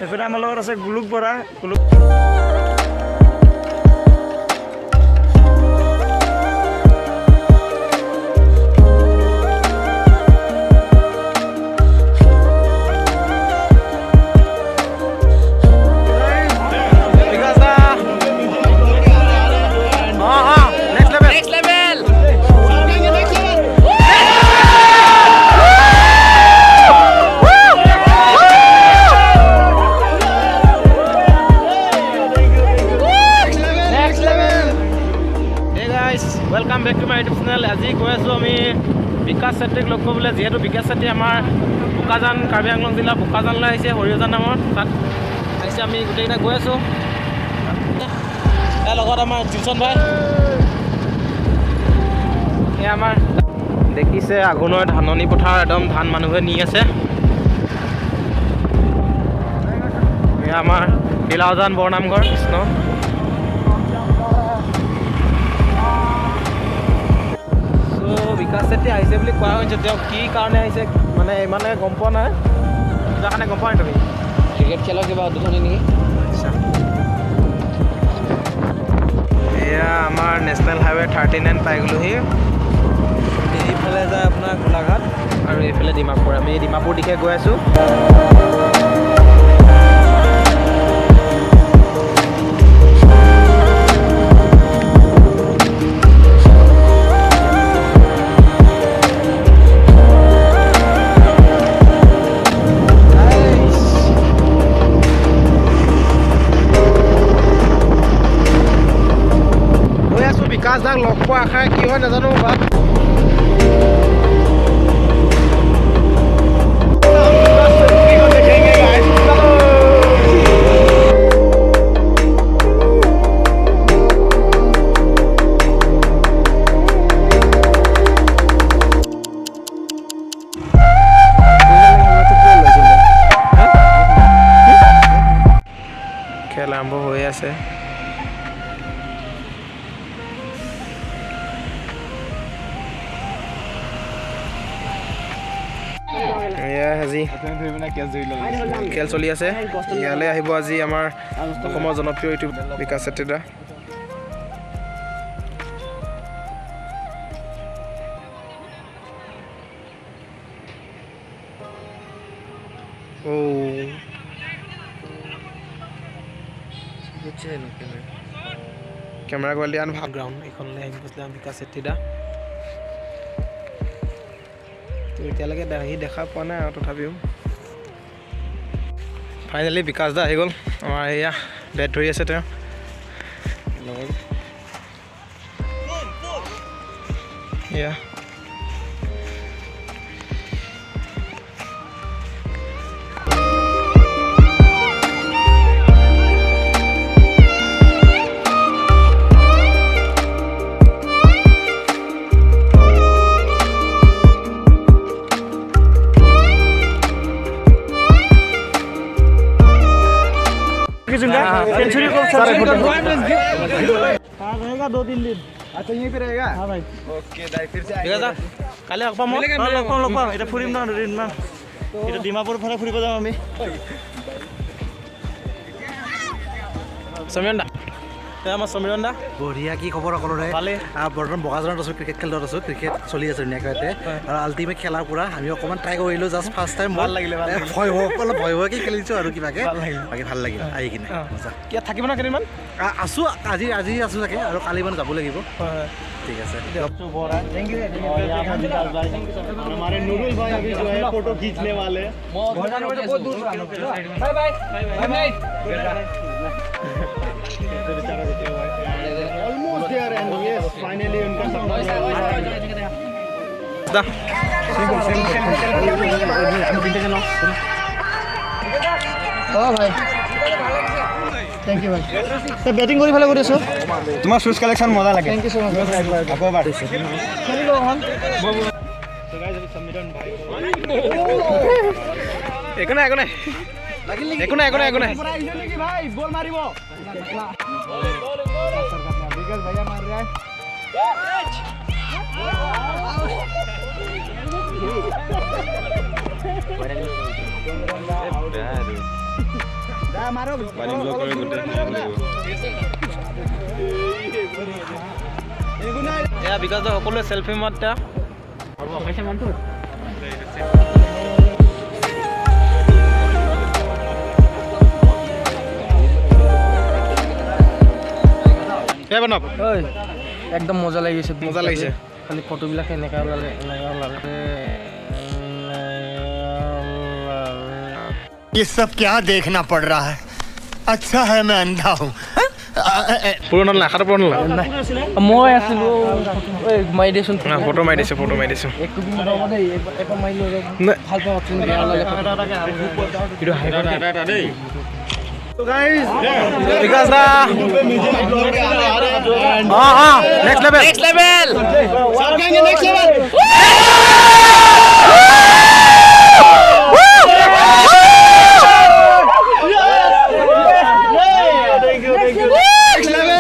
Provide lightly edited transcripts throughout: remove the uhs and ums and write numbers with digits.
এফালে আমাৰ লগত আছে Guluk Bora Guluk welcome back to my YouTube channel आज गई आसो विकास सेत्रीक लग पाबले जेहेतु विकास सेत्री आमार बोकाजान कार्बी आंगलং जिला बोकाजानলৈ आइছে হৰিজান নামৰ তাত আইছে আমি গোটেইটা গৈ আছো এ লগত আমাৰ জিলচন ভাই এ আমাৰ দেখিছে আগুনৰ ধাননি পথাৰ একদম ধান মানুহে নি আছে এ আমাৰ বিলাওজান বৰনামঘৰ কৃষ্ণ विकास सेत्री आइसे বুলি কোৱা হৈছে তেওঁ কি কাৰণে আহিছে মানে ইমানে গম পোৱা নাই কিবা কাৰণে গম পোৱা নাই তুমি ক্ৰিকেট খেলৰ কিবা উদ্বোধনী নেকি আচ্ছা এয়া আমাৰ নেশ্যনেল হাইৱে 39 পাই গ'লোহি এইফালে যায় আপোনাৰ গোলাঘাট আৰু এইফালে ডিমাপুৰ আমি ডিমাপুৰ দিশে গৈ আছোঁ বিকাশদাক লগ পোৱা আশাৰে কি হয় নাজানো বা খেল আৰম্ভ হৈ আছে খেল চলি আছে ইয়ালৈ আহিব আজি আমাৰ অসমৰ জনপ্ৰিয় ইউটিউব বিকাশ সেত্ৰী দা কেমেৰা কোৱালিটি আন ভাল গ্ৰাউণ্ড এইখনলৈ আহি গৈছিলে বিকাশ সেত্ৰী দা এতিয়ালৈকে সি দেখা পোৱা নাই আৰু তথাপিও ফাইনেলি বিকাশ দা আহি গ'ল আমাৰ এয়া বেট ধৰি আছে তেওঁ এয়া सेंचुरी को रहेगा 2-3 दिन अच्छा यहीं पे रहेगा हां भाई ओके दाई फिर से आएगा কালি আকপা মই লগ পাম এটা ফুৰিম না দুদিন মান এটা ডিমাপুৰ ফালে ফুৰিব যাম আমি সমীৰণ দা আমাৰ সমীৰণ দা বঢ়িয়া কি খবৰ সকলোৰে ভালে বৰ্তমান বগাজনত আছো ক্ৰিকেট খেলত আছো ক্ৰিকেট চলি আছে ধুনীয়াকৈ আৰু আল্টিমেট খেলাৰ পৰা আমি অকমান ট্ৰাই কৰিলো জাষ্ট ফাৰ্ষ্ট টাইম ভাল লাগিলে ভয় কি খেলিছো আৰু কিবাকে বাকি ভাল লাগিল আহি কিনে কি থাকিব না কেইদিনমান আছো আজি আছো চাগে আৰু কালি মানে যাব লাগিব ठीक है सर थैंक यू हमारे नूरुल भाई अभी जो है फोटो खींचने वाले बहुत दूर bye bye almost there and yes finally उनका सपना ओ भाई थैंक यू भाई तो बैटिंग কৰি ভালে কৰি আছো তোমাৰ শুজ কালেকশন মজা লাগে थैंक यू सो मच আকৌ বাৰ দিছে খেলিব হন সো গাইস আমি সমীৰণ ভাই একো নাই কি ভাই বল মাৰিব বিকাশ ভাইয়া মাৰ रहा है বানি ব্লগ কৰি গোটেই এয়া বিকাশ দা সকলোৱে চেলফি মাত একদম মজা লাগিছে খালি ফটোবিলাক এনেকা ওলালে ये सब क्या देखना पड़ रहा है अच्छा है मैं अंधा हूँ মই আছিলো মাৰি দিছোন ফটো মাৰি দিছো বিকাশ the next level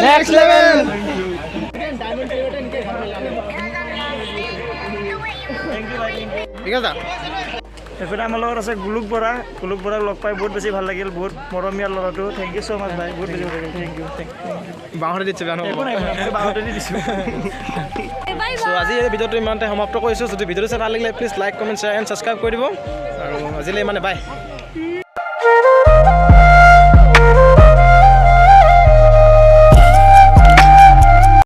Next level. এফালে আমাৰ লগত আছে গুলুক বৰাক লগ পাই বহুত বেছি ভাল লাগিল বহুত মৰমীয়াল ল'ৰাটো থেংক ইউ ছ' মাছ ভাই বহুত বেছি ভাল লাগিল থেংক ইউ বাঁহতে দিছে বাহঁতে দি দিছোঁ আজি এই ভিডিঅ'টো ইমানতে সমাপ্ত কৰিছোঁ যদি ভিডিঅ'টো চাই ভাল লাগিলে please like comment share and subscribe কৰি দিব আৰু আজিলৈ মানে বাই